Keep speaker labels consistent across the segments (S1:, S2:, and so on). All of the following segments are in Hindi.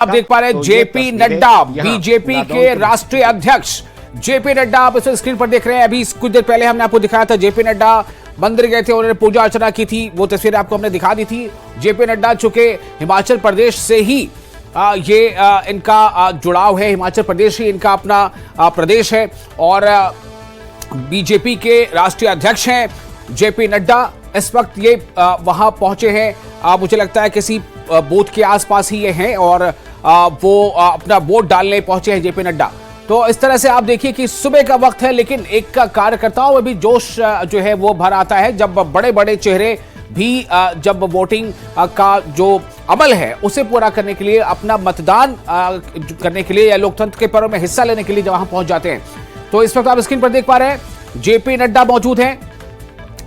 S1: आप देख पा रहे हैं जेपी नड्डा, बीजेपी के राष्ट्रीय अध्यक्ष जेपी नड्डा, आप इसे स्क्रीन पर देख रहे हैं। अभी कुछ देर पहले हमने आपको दिखाया था, जेपी नड्डा मंदिर गए थे, उन्होंने पूजा अर्चना की थी, वो तस्वीर आपको हमने दिखा दी थी। जेपी नड्डा चूंकि हिमाचल प्रदेश से ही इनका जुड़ाव है, हिमाचल प्रदेश ही इनका अपना प्रदेश है और बीजेपी के राष्ट्रीय अध्यक्ष हैं जेपी नड्डा। इस वक्त ये वहां पहुंचे हैं, मुझे लगता है किसी बूथ के आसपास ही ये हैं और वो अपना वोट डालने पहुंचे हैं जेपी नड्डा। तो इस तरह से आप देखिए कि सुबह का वक्त है, लेकिन एक कार्यकर्ताओं में भी जोश जो है वो भर आता है जब बड़े बड़े चेहरे भी जब वोटिंग का जो अमल है उसे पूरा करने के लिए, अपना मतदान करने के लिए या लोकतंत्र के पर्व में हिस्सा लेने के लिए जब वहां पहुंच जाते हैं। तो इस वक्त आप स्क्रीन पर देख पा रहे हैं जेपी नड्डा मौजूद हैं।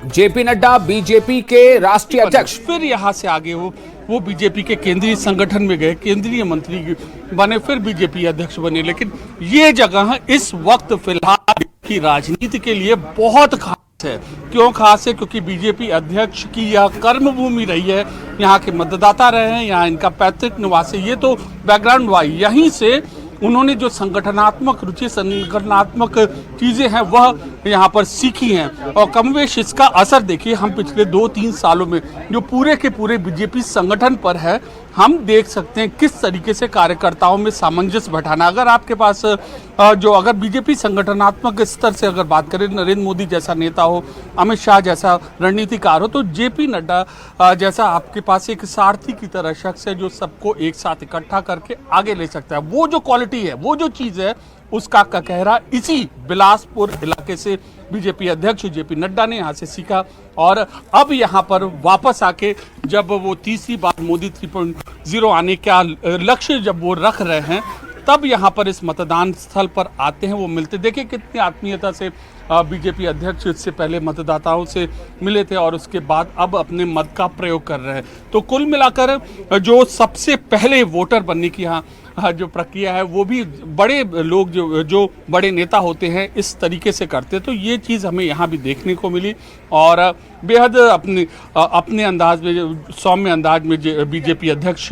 S1: जेपी नड्डा बीजेपी के राष्ट्रीय अध्यक्ष,
S2: फिर यहां से आगे वो बीजेपी के केंद्रीय संगठन में गए, केंद्रीय मंत्री बने, फिर बीजेपी अध्यक्ष बने। लेकिन ये जगह इस वक्त फिलहाल की राजनीति के लिए बहुत खास है। क्यों खास है? क्योंकि बीजेपी अध्यक्ष की यह कर्मभूमि रही है, यहाँ के मतदाता रहे हैं, यहाँ इनका पैतृक निवास है। ये तो बैकग्राउंड हुआ, यहीं से उन्होंने जो संगठनात्मक रुचि, संगठनात्मक चीजें हैं वह यहाँ पर सीखी हैं और कमोवेश इसका असर देखिए हम पिछले 2-3 सालों में जो पूरे के पूरे बीजेपी संगठन पर है, हम देख सकते हैं किस तरीके से कार्यकर्ताओं में सामंजस्य बैठाना। अगर आपके पास अगर बीजेपी संगठनात्मक स्तर से अगर बात करें, नरेंद्र मोदी जैसा नेता हो, अमित शाह जैसा रणनीतिकार हो, तो जेपी नड्डा जैसा आपके पास एक सारथी की तरह शख्स है जो सबको एक साथ इकट्ठा करके आगे ले सकता है। वो जो क्वालिटी है, वो जो चीज़ है, उसका कहरा इसी बिलासपुर इलाके से बीजेपी अध्यक्ष जेपी नड्डा ने यहाँ से सीखा और अब यहाँ पर वापस आके जब वो तीसरी बार मोदी 3.0 आने का लक्ष्य जब वो रख रहे हैं, तब यहाँ पर इस मतदान स्थल पर आते हैं, वो मिलते। देखिए कितनी आत्मीयता से बीजेपी अध्यक्ष इससे पहले मतदाताओं से मिले थे और उसके बाद अब अपने मत का प्रयोग कर रहे हैं। तो कुल मिलाकर जो सबसे पहले वोटर बनने की यहाँ जो प्रक्रिया है, वो भी बड़े लोग जो बड़े नेता होते हैं इस तरीके से करते। तो ये चीज़ हमें यहाँ भी देखने को मिली और बेहद अपने अंदाज में, सौम्य अंदाज में बीजेपी अध्यक्ष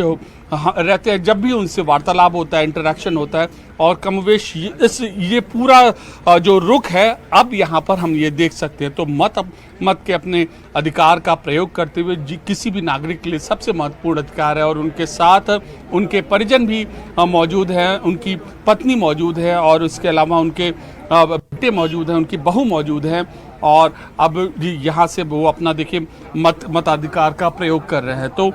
S2: रहते हैं। जब भी उनसे वार्तालाप होता है, इंटरेक्शन होता है और कमोवेश ये पूरा जो रुख है, अब यहाँ पर हम ये देख सकते हैं। तो मत के अपने अधिकार का प्रयोग करते हुए किसी भी नागरिक के लिए सबसे महत्वपूर्ण अधिकार है और उनके साथ उनके परिजन भी मौजूद हैं, उनकी पत्नी मौजूद है और उसके अलावा उनके बेटे मौजूद हैं, उनकी बहू मौजूद हैं और अब यहाँ से वो अपना देखिए मताधिकार का प्रयोग कर रहे हैं। तो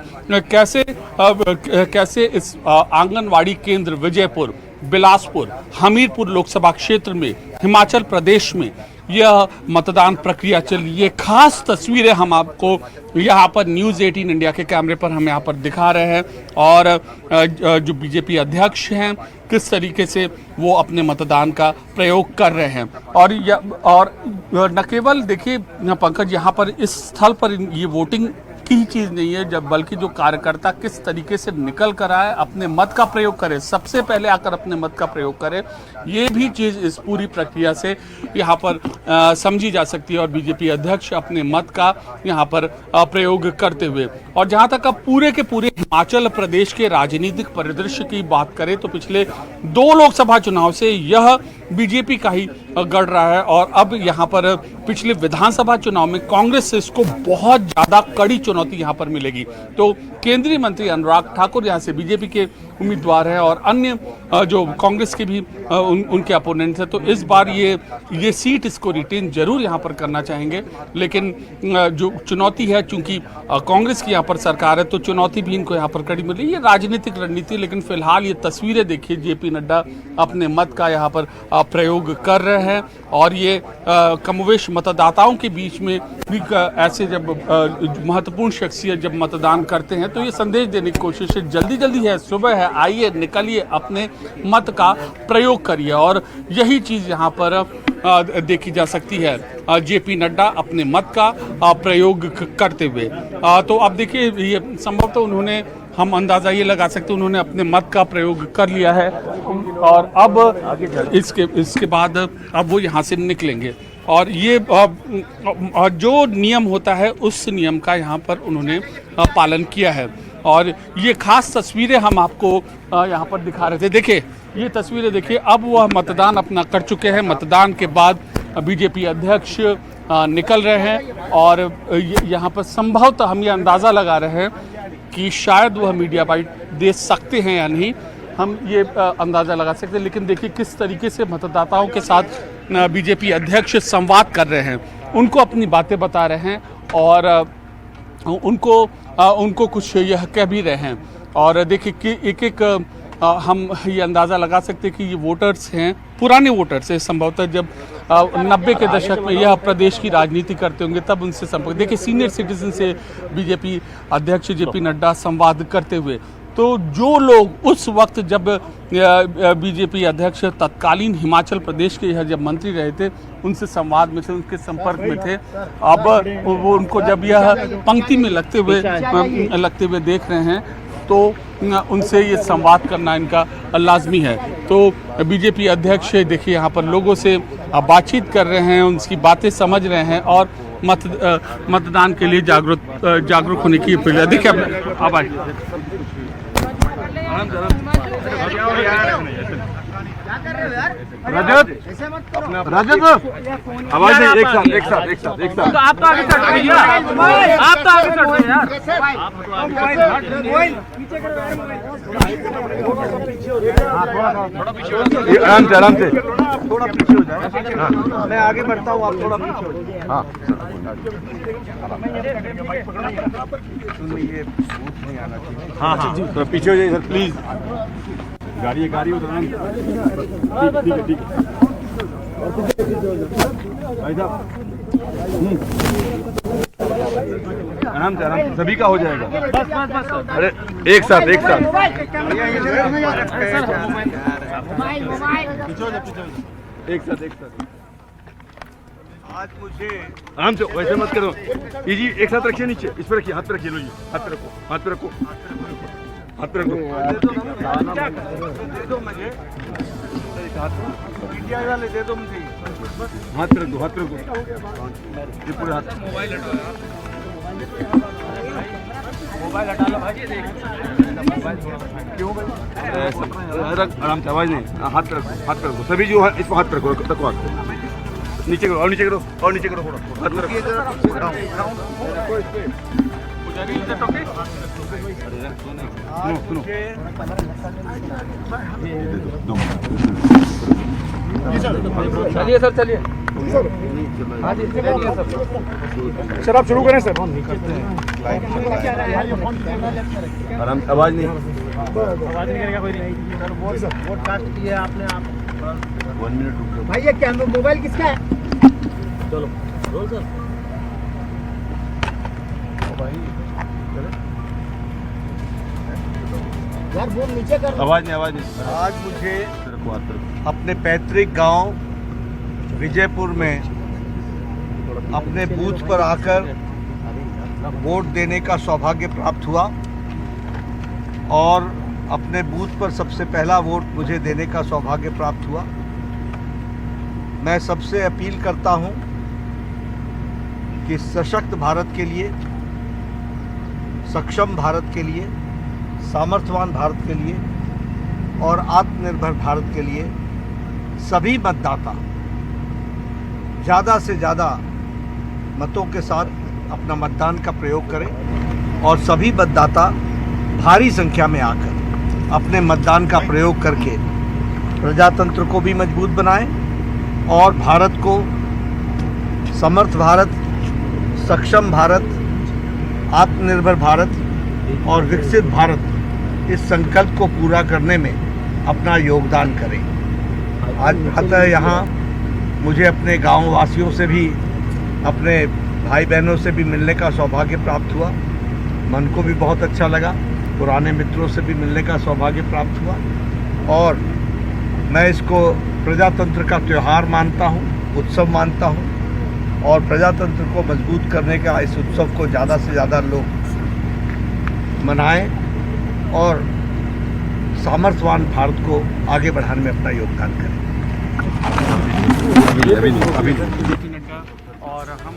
S2: कैसे इस आंगनवाड़ी केंद्र विजयपुर, बिलासपुर, हमीरपुर लोकसभा क्षेत्र में, हिमाचल प्रदेश में यह मतदान प्रक्रिया चल रही है। खास तस्वीरें हम आपको यहाँ पर न्यूज़ 18 इंडिया के कैमरे पर हम यहाँ पर दिखा रहे हैं और जो बीजेपी अध्यक्ष हैं किस तरीके से वो अपने मतदान का प्रयोग कर रहे हैं। और न केवल देखिए पंकज, यहाँ पर इस स्थल पर ये वोटिंग की चीज़ नहीं है, जब बल्कि जो कार्यकर्ता किस तरीके से निकल कर आए, अपने मत का प्रयोग करे, सबसे पहले आकर अपने मत का प्रयोग करे, ये भी चीज़ इस पूरी प्रक्रिया से यहाँ पर समझी जा सकती है और बीजेपी अध्यक्ष अपने मत का यहाँ पर प्रयोग करते हुए। और जहाँ तक अब पूरे के पूरे हिमाचल प्रदेश के राजनीतिक परिदृश्य की बात करें तो पिछले 2 लोकसभा चुनाव से यह बीजेपी का ही गढ़ रहा है और अब यहाँ पर पिछले विधानसभा चुनाव में कांग्रेस से इसको बहुत ज़्यादा कड़ी चुनौती यहाँ पर मिलेगी। तो केंद्रीय मंत्री अनुराग ठाकुर यहाँ से बीजेपी के उम्मीदवार हैं और अन्य जो कांग्रेस के भी उनके अपोनेंट्स हैं। तो इस बार ये सीट इसको रिटेन जरूर यहाँ पर करना चाहेंगे, लेकिन जो चुनौती है, चूंकि कांग्रेस की यहाँ पर सरकार है तो चुनौती भी इनको यहाँ पर कड़ी मिली। ये राजनीतिक रणनीति, लेकिन फिलहाल ये तस्वीरें देखिए, जेपी नड्डा अपने मत का यहाँ पर प्रयोग कर रहे हैं और ये कमोवेश मतदाताओं के बीच में भी ऐसे जब महत्वपूर्ण शख्सियत जब मतदान करते हैं तो ये संदेश देने की कोशिश है, जल्दी जल्दी है, सुबह है, आइए निकलिए, अपने मत का प्रयोग करिए। और यही चीज़ यहाँ पर देखी जा सकती है, जेपी नड्डा अपने मत का प्रयोग करते हुए। तो अब देखिए ये संभवतः उन्होंने, हम अंदाज़ा ये लगा सकते हैं, उन्होंने अपने मत का प्रयोग कर लिया है और अब इसके बाद अब वो यहाँ से निकलेंगे और ये जो नियम होता है उस नियम का यहाँ पर उन्होंने पालन किया है। और ये खास तस्वीरें हम आपको यहाँ पर दिखा रहे थे। देखिए ये तस्वीरें देखिए, अब वह मतदान अपना कर चुके हैं। मतदान के बाद बीजेपी अध्यक्ष निकल रहे हैं और यहाँ पर संभवतः हम ये अंदाज़ा लगा रहे हैं कि शायद वह मीडिया बाइट दे सकते हैं या नहीं, हम ये अंदाज़ा लगा सकते हैं। लेकिन देखिए किस तरीके से मतदाताओं के साथ बीजेपी अध्यक्ष संवाद कर रहे हैं, उनको अपनी बातें बता रहे हैं और उनको कुछ यह कह भी रहे हैं। और देखिए कि एक हम ये अंदाज़ा लगा सकते हैं कि ये वोटर्स हैं, पुराने वोटर्स हैं, संभवतः जब 90 के दशक में यह प्रदेश की राजनीति करते होंगे तब उनसे संपर्क। देखिए सीनियर सिटीजन से बीजेपी अध्यक्ष जेपी नड्डा संवाद करते हुए, तो जो लोग उस वक्त जब बीजेपी अध्यक्ष तत्कालीन हिमाचल प्रदेश के यह जब मंत्री रहे थे उनसे संवाद में थे, उनके संपर्क में थे, अब वो उनको जब यह पंक्ति में लगते हुए देख रहे हैं तो उनसे ये संवाद करना इनका लाजमी है। तो बीजेपी अध्यक्ष देखिए यहाँ पर लोगों से बातचीत कर रहे हैं, उनकी बातें समझ रहे हैं और मतदान के लिए जागरूक होने की अपील है। देखिए अब
S3: रजत आवाज नहीं, एक साथ
S4: तो आप तो आगे चढ़ रहे यार, आप तो आगे चढ़ रहे यार।
S3: आराम से थोड़ा पीछे हो जाए। मैं आगे बढ़ता हूँ, आप थोड़ा पीछे हो जाए। हाँ ये नहीं आना चाहिए। हाँ थोड़ा पीछे हो जाइए सर प्लीज। गाड़ी उधर ठीक है भाई साहब। आराम से सभी का हो जाएगा।
S4: बस
S3: अरे एक साथ एक साथ आज मुझे आराम से, वैसे मत करो ये जी, एक साथ रखिए नीचे, इस पर रखिए, हाथ पे रखिए, लो जी, हाथ पे रखो दे दो मुझे, मीडिया वाले दे दो मुझे, हाथ पे रखो ये पूरे हाथ। मोबाइल हटा लो भाई, क्यों आराम से, आवाज नहीं, हाथ पे रखो सभी जो है, इसको हाथ पे रखो नीचे करो थोड़ा हाथ पे रखो।
S4: चलिए सर, चलिए
S3: सर, आप शुरू करें सर। आराम, आवाज नहीं
S4: करेगा कोई नहीं सर। वोट कास्ट किए आपने, आप
S3: 1 मिनट
S4: भाई। ये कैमरा मोबाइल किसका है? चलो रोल सर। यार वो नीचे कर।
S3: आवाज नहीं। आज मुझे अपने पैतृक गांव विजयपुर में अपने बूथ पर आकर वोट देने का सौभाग्य प्राप्त हुआ और अपने बूथ पर सबसे पहला वोट मुझे देने का सौभाग्य प्राप्त हुआ। मैं सबसे अपील करता हूं कि सशक्त भारत के लिए, सक्षम भारत के लिए, सामर्थ्यवान भारत के लिए और आत्मनिर्भर भारत के लिए सभी मतदाता ज़्यादा से ज़्यादा मतों के साथ अपना मतदान का प्रयोग करें और सभी मतदाता भारी संख्या में आकर अपने मतदान का प्रयोग करके प्रजातंत्र को भी मजबूत बनाएं और भारत को समर्थ भारत, सक्षम भारत, आत्मनिर्भर भारत और विकसित भारत, इस संकल्प को पूरा करने में अपना योगदान करें। आज अतः यहाँ मुझे अपने गाँव वासियों से भी, अपने भाई बहनों से भी मिलने का सौभाग्य प्राप्त हुआ। मन को भी बहुत अच्छा लगा, पुराने मित्रों से भी मिलने का सौभाग्य प्राप्त हुआ और मैं इसको प्रजातंत्र का त्यौहार मानता हूँ, उत्सव मानता हूँ और प्रजातंत्र को मजबूत करने का इस उत्सव को ज़्यादा से ज़्यादा लोग मनाएं और सामर्थ्यवान भारत को आगे बढ़ाने में अपना योगदान करें। अभी
S2: और हम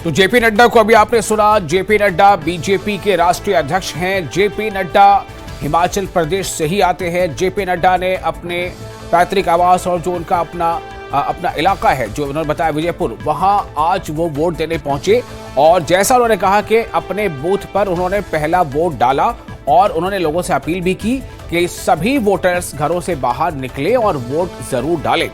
S1: तो जेपी नड्डा को अभी आपने सुना। जेपी नड्डा बीजेपी के राष्ट्रीय अध्यक्ष हैं। जेपी नड्डा हिमाचल प्रदेश से ही आते हैं। जेपी नड्डा ने अपने पैतृक आवास और जो उनका अपना इलाका है, जो उन्होंने बताया विजयपुर, वहां आज वो वोट देने पहुंचे और जैसा उन्होंने कहा कि अपने बूथ पर उन्होंने पहला वोट डाला और उन्होंने लोगों से अपील भी की कि सभी वोटर्स घरों से बाहर निकले और वोट जरूर डालें।